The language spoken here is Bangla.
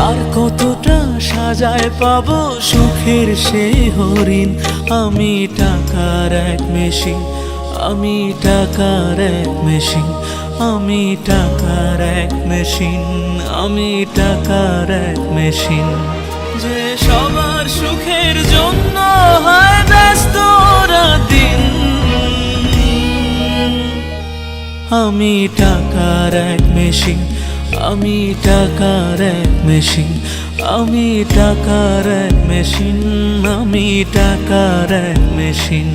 আর কতটা সাজায় পাবো সুখের সেই হরিণ। আমি টাকার এক মেশিন, আমি টাকার এক মেশিন, আমি টাকার এক মেশিন, আমি টাকার এক মেশিন। যে সবার সুখের জন্য হয় ব্যস্ত দিন। আমি টাকার এক মেশিন, আমি টাকার এক মেশিন, আমি টাকার এক মেশিন, আমি টাকার এক মেশিন।